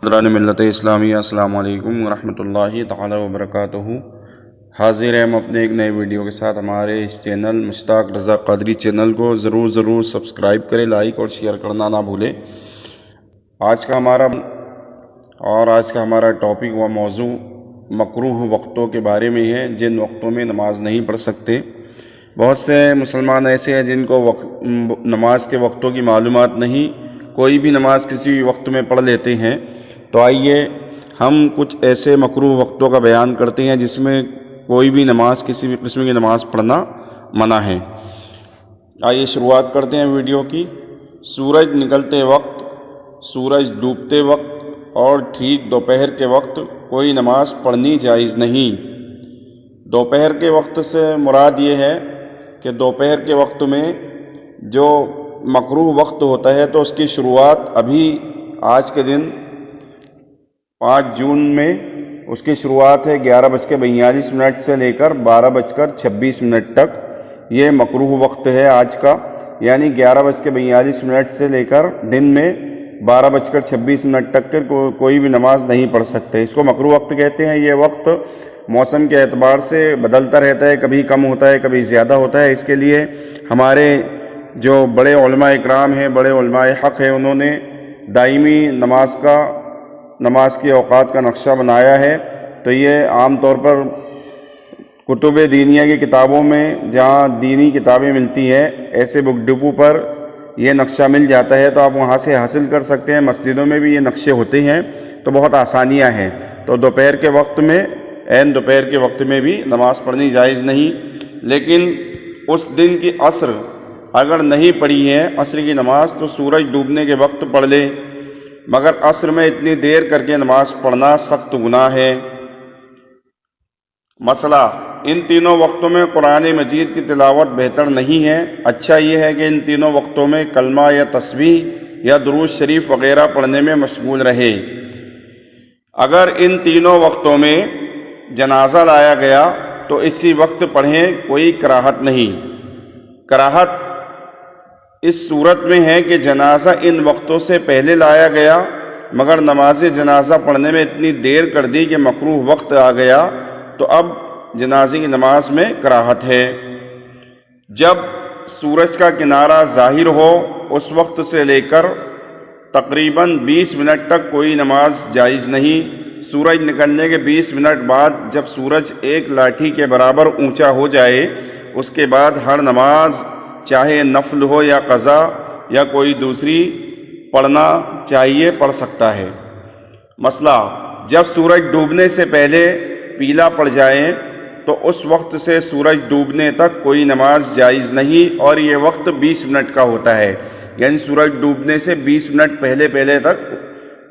برادران ملت اسلامیہ، السلام علیکم ورحمۃ اللہ تعالی وبرکاتہ۔ حاضر ہیں ہم اپنے ایک نئے ویڈیو کے ساتھ۔ ہمارے اس چینل مشتاق رضا قادری چینل کو ضرور سبسکرائب کریں، لائک اور شیئر کرنا نہ بھولیں۔ آج کا ہمارا ٹاپک و موضوع مکروہ وقتوں کے بارے میں ہے، جن وقتوں میں نماز نہیں پڑھ سکتے۔ بہت سے مسلمان ایسے ہیں جن کو نماز کے وقتوں کی معلومات نہیں، کوئی بھی نماز کسی بھی وقت میں پڑھ لیتے ہیں۔ تو آئیے ہم کچھ ایسے مکروہ وقتوں کا بیان کرتے ہیں جس میں کوئی بھی نماز، کسی بھی قسم کی نماز پڑھنا منع ہے۔ آئیے شروعات کرتے ہیں ویڈیو کی۔ سورج نکلتے وقت، سورج ڈوبتے وقت اور ٹھیک دوپہر کے وقت کوئی نماز پڑھنی جائز نہیں۔ دوپہر کے وقت سے مراد یہ ہے کہ دوپہر کے وقت میں جو مکروہ وقت ہوتا ہے تو اس کی شروعات ابھی آج کے دن 5 جون میں اس کی شروعات ہے 11:42 سے لے کر 12:26 تک۔ یہ مکروہ وقت ہے آج کا، یعنی 11:42 سے لے کر دن میں 12:26 تک کے کوئی بھی نماز نہیں پڑھ سکتے۔ اس کو مکروہ وقت کہتے ہیں۔ یہ وقت موسم کے اعتبار سے بدلتا رہتا ہے، کبھی کم ہوتا ہے، کبھی زیادہ ہوتا ہے۔ اس کے لیے ہمارے جو بڑے علماء اکرام ہیں، بڑے علماء حق ہیں، انہوں نے دائمی نماز کے اوقات کا نقشہ بنایا ہے۔ تو یہ عام طور پر کتب دینیہ کی کتابوں میں، جہاں دینی کتابیں ملتی ہیں، ایسے بک ڈپو پر یہ نقشہ مل جاتا ہے، تو آپ وہاں سے حاصل کر سکتے ہیں۔ مسجدوں میں بھی یہ نقشے ہوتے ہیں، تو بہت آسانیاں ہیں۔ تو دوپہر کے وقت میں، عین دوپہر کے وقت میں بھی نماز پڑھنی جائز نہیں، لیکن اس دن کی عصر اگر نہیں پڑھی ہے، عصر کی نماز، تو سورج ڈوبنے کے وقت پڑھ لے، مگر عصر میں اتنی دیر کر کے نماز پڑھنا سخت گناہ ہے۔ مسئلہ: ان تینوں وقتوں میں قرآن مجید کی تلاوت بہتر نہیں ہے۔ اچھا یہ ہے کہ ان تینوں وقتوں میں کلمہ یا تسبیح یا درود شریف وغیرہ پڑھنے میں مشغول رہے۔ اگر ان تینوں وقتوں میں جنازہ لایا گیا تو اسی وقت پڑھیں، کوئی کراہت نہیں۔ کراہت اس صورت میں ہے کہ جنازہ ان وقتوں سے پہلے لایا گیا، مگر نماز جنازہ پڑھنے میں اتنی دیر کر دی کہ مکروہ وقت آ گیا، تو اب جنازے کی نماز میں کراہت ہے۔ جب سورج کا کنارہ ظاہر ہو، اس وقت سے لے کر تقریباً 20 منٹ تک کوئی نماز جائز نہیں۔ سورج نکلنے کے 20 منٹ بعد جب سورج ایک لاٹھی کے برابر اونچا ہو جائے، اس کے بعد ہر نماز، چاہے نفل ہو یا قضا یا کوئی دوسری، پڑھنا چاہیے، پڑھ سکتا ہے۔ مسئلہ: جب سورج ڈوبنے سے پہلے پیلا پڑ جائے تو اس وقت سے سورج ڈوبنے تک کوئی نماز جائز نہیں، اور یہ وقت 20 منٹ کا ہوتا ہے، یعنی سورج ڈوبنے سے 20 منٹ پہلے تک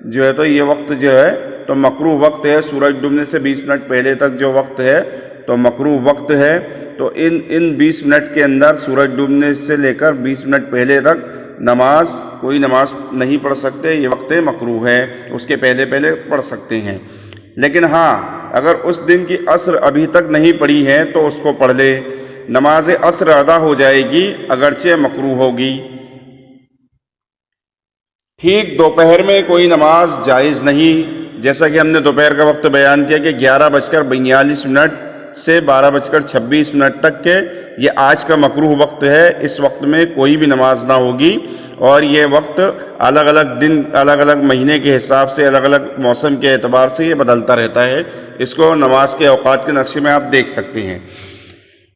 جو ہے تو یہ وقت جو ہے تو مکروہ وقت ہے۔ سورج ڈوبنے سے 20 منٹ پہلے تک جو وقت ہے تو مکروہ وقت ہے۔ تو ان 20 منٹ کے اندر، سورج ڈوبنے سے لے کر 20 منٹ پہلے تک کوئی نماز نہیں پڑھ سکتے، یہ وقت مکروہ ہے۔ اس کے پہلے پڑھ سکتے ہیں، لیکن ہاں اگر اس دن کی عصر ابھی تک نہیں پڑھی ہے تو اس کو پڑھ لے۔ نماز عصر ادا ہو جائے گی، اگرچہ مکروہ ہوگی۔ ٹھیک دوپہر میں کوئی نماز جائز نہیں، جیسا کہ ہم نے دوپہر کا وقت بیان کیا کہ 11:42 سے 12:26 تک کے، یہ آج کا مکروہ وقت ہے۔ اس وقت میں کوئی بھی نماز نہ ہوگی، اور یہ وقت الگ الگ دن، الگ الگ مہینے کے حساب سے، الگ الگ موسم کے اعتبار سے یہ بدلتا رہتا ہے۔ اس کو نماز کے اوقات کے نقشے میں آپ دیکھ سکتے ہیں۔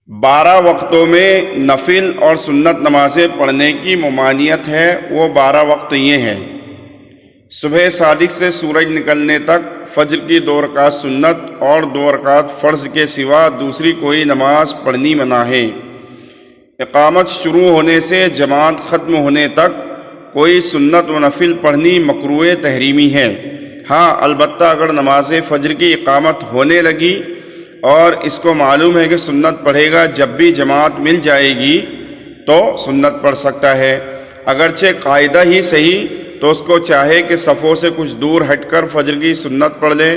12 وقتوں میں نفل اور سنت نمازیں پڑھنے کی ممانعت ہے۔ وہ 12 وقت یہ ہیں: صبح صادق سے سورج نکلنے تک، فجر کی 2 رکعت سنت اور 2 رکعت فرض کے سوا دوسری کوئی نماز پڑھنی منع ہے۔ اقامت شروع ہونے سے جماعت ختم ہونے تک کوئی سنت و نفل پڑھنی مکروہ تحریمی ہے۔ ہاں البتہ اگر نماز فجر کی اقامت ہونے لگی اور اس کو معلوم ہے کہ سنت پڑھے گا، جب بھی جماعت مل جائے گی تو سنت پڑھ سکتا ہے۔ اگرچہ قاعدہ ہی صحیح تو اس کو چاہے کہ صفوں سے کچھ دور ہٹ کر فجر کی سنت پڑھ لے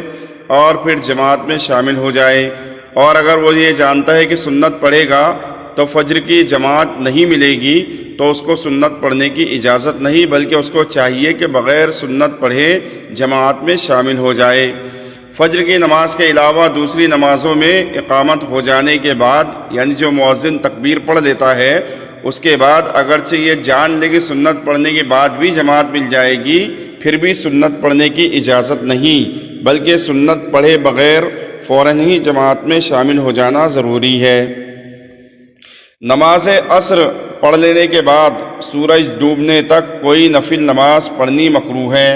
اور پھر جماعت میں شامل ہو جائے، اور اگر وہ یہ جانتا ہے کہ سنت پڑھے گا تو فجر کی جماعت نہیں ملے گی تو اس کو سنت پڑھنے کی اجازت نہیں، بلکہ اس کو چاہیے کہ بغیر سنت پڑھے جماعت میں شامل ہو جائے۔ فجر کی نماز کے علاوہ دوسری نمازوں میں اقامت ہو جانے کے بعد، یعنی جو مؤذن تکبیر پڑھ لیتا ہے اس کے بعد اگرچہ یہ جان لے کہ سنت پڑھنے کے بعد بھی جماعت مل جائے گی، پھر بھی سنت پڑھنے کی اجازت نہیں، بلکہ سنت پڑھے بغیر فوراً ہی جماعت میں شامل ہو جانا ضروری ہے۔ نماز عصر پڑھ لینے کے بعد سورج ڈوبنے تک کوئی نفل نماز پڑھنی مکروہ ہے۔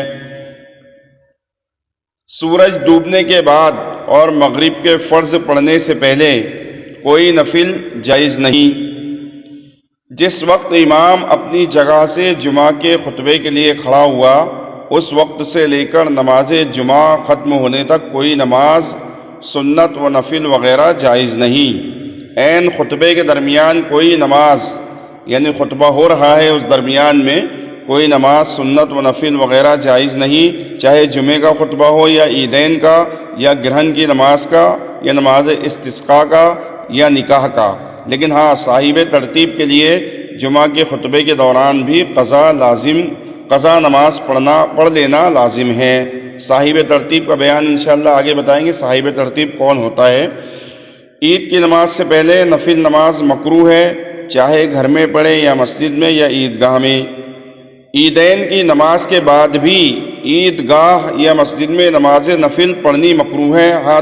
سورج ڈوبنے کے بعد اور مغرب کے فرض پڑھنے سے پہلے کوئی نفل جائز نہیں۔ جس وقت امام اپنی جگہ سے جمعہ کے خطبے کے لیے کھڑا ہوا، اس وقت سے لے کر نماز جمعہ ختم ہونے تک کوئی نماز سنت و نفل وغیرہ جائز نہیں۔ عین خطبے کے درمیان کوئی نماز، یعنی خطبہ ہو رہا ہے اس درمیان میں کوئی نماز سنت و نفل وغیرہ جائز نہیں، چاہے جمعے کا خطبہ ہو یا عیدین کا یا گرہن کی نماز کا یا نماز استسقاء کا یا نکاح کا۔ لیکن ہاں، صاحب ترتیب کے لیے جمعہ کے خطبے کے دوران بھی قضا نماز پڑھ لینا لازم ہے۔ صاحب ترتیب کا بیان انشاءاللہ آگے بتائیں گے، صاحب ترتیب کون ہوتا ہے۔ عید کی نماز سے پہلے نفل نماز مکروہ ہے، چاہے گھر میں پڑھے یا مسجد میں یا عیدگاہ میں۔ عیدین کی نماز کے بعد بھی عیدگاہ یا مسجد میں نماز نفل پڑھنی مکروہ ہے۔ ہاں،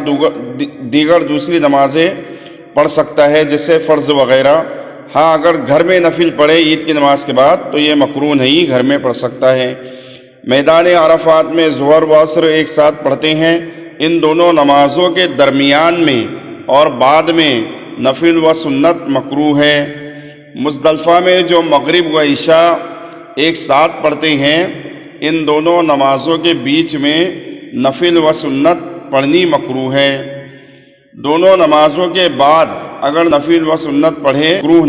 دیگر دوسری نمازیں پڑھ سکتا ہے جیسے فرض وغیرہ۔ ہاں، اگر گھر میں نفل پڑھے عید کی نماز کے بعد تو یہ مکروہ نہیں، گھر میں پڑھ سکتا ہے۔ میدان عرفات میں ظہر و عصر ایک ساتھ پڑھتے ہیں، ان دونوں نمازوں کے درمیان میں اور بعد میں نفل و سنت مکروہ ہے۔ مزدلفہ میں جو مغرب و عشاء ایک ساتھ پڑھتے ہیں، ان دونوں نمازوں کے بیچ میں نفل و سنت پڑھنی مکروہ ہے۔ دونوں نمازوں کے بعد اگر نفل و سنت پڑھے مکروہ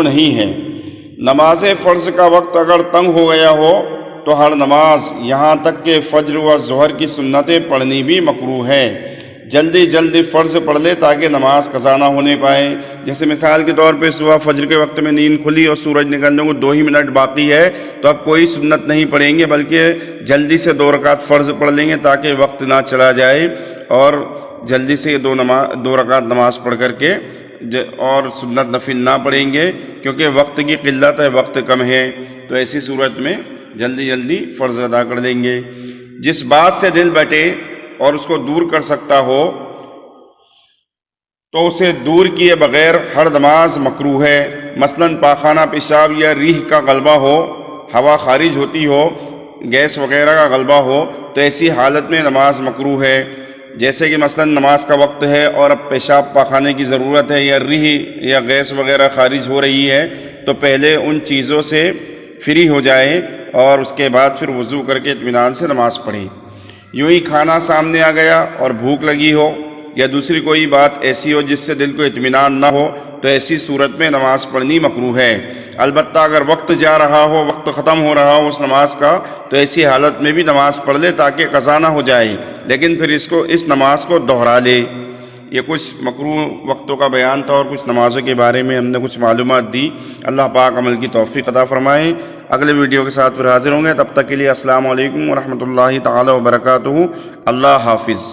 نہیں ہے۔ نماز فرض کا وقت اگر تنگ ہو گیا ہو تو ہر نماز یہاں تک کہ فجر و ظہر کی سنتیں پڑھنی بھی مکروہ ہے۔ جلدی فرض پڑھ لے تاکہ نماز قضا نہ ہونے پائے۔ جیسے مثال کے طور پہ صبح فجر کے وقت میں نیند کھلی اور سورج نکلنے کو 2 ہی منٹ باقی ہے تو اب کوئی سنت نہیں پڑھیں گے، بلکہ جلدی سے 2 رکعت فرض پڑھ لیں گے تاکہ وقت نہ چلا جائے، اور جلدی سے 2 رکعت نماز پڑھ کر کے اور سنت نفل نہ پڑھیں گے، کیونکہ وقت کی قلت ہے، وقت کم ہے، تو ایسی صورت میں جلدی فرض ادا کر دیں گے۔ جس بات سے دل بٹے اور اس کو دور کر سکتا ہو تو اسے دور کیے بغیر ہر نماز مکروہ ہے۔ مثلاً پاخانہ، پیشاب یا ریح کا غلبہ ہو، ہوا خارج ہوتی ہو، گیس وغیرہ کا غلبہ ہو، تو ایسی حالت میں نماز مکروہ ہے۔ جیسے کہ مثلاً نماز کا وقت ہے اور اب پیشاب پاخانے کی ضرورت ہے یا ریح یا گیس وغیرہ خارج ہو رہی ہے، تو پہلے ان چیزوں سے فری ہو جائے اور اس کے بعد پھر وضو کر کے اطمینان سے نماز پڑھیں۔ یوں ہی کھانا سامنے آ گیا اور بھوک لگی ہو یا دوسری کوئی بات ایسی ہو جس سے دل کو اطمینان نہ ہو، تو ایسی صورت میں نماز پڑھنی مکروہ ہے۔ البتہ اگر وقت جا رہا ہو، وقت ختم ہو رہا ہو اس نماز کا، تو ایسی حالت میں بھی نماز پڑھ لے تاکہ قضا نہ ہو جائے، لیکن پھر اس نماز کو دہرا لے۔ یہ کچھ مکروہ وقتوں کا بیان تھا اور کچھ نمازوں کے بارے میں ہم نے کچھ معلومات دی۔ اللہ پاک عمل کی توفیق عطا فرمائے۔ اگلے ویڈیو کے ساتھ پھر حاضر ہوں گے، تب تک کے لیے السلام علیکم ورحمۃ اللہ تعالی وبرکاتہ۔ اللہ حافظ۔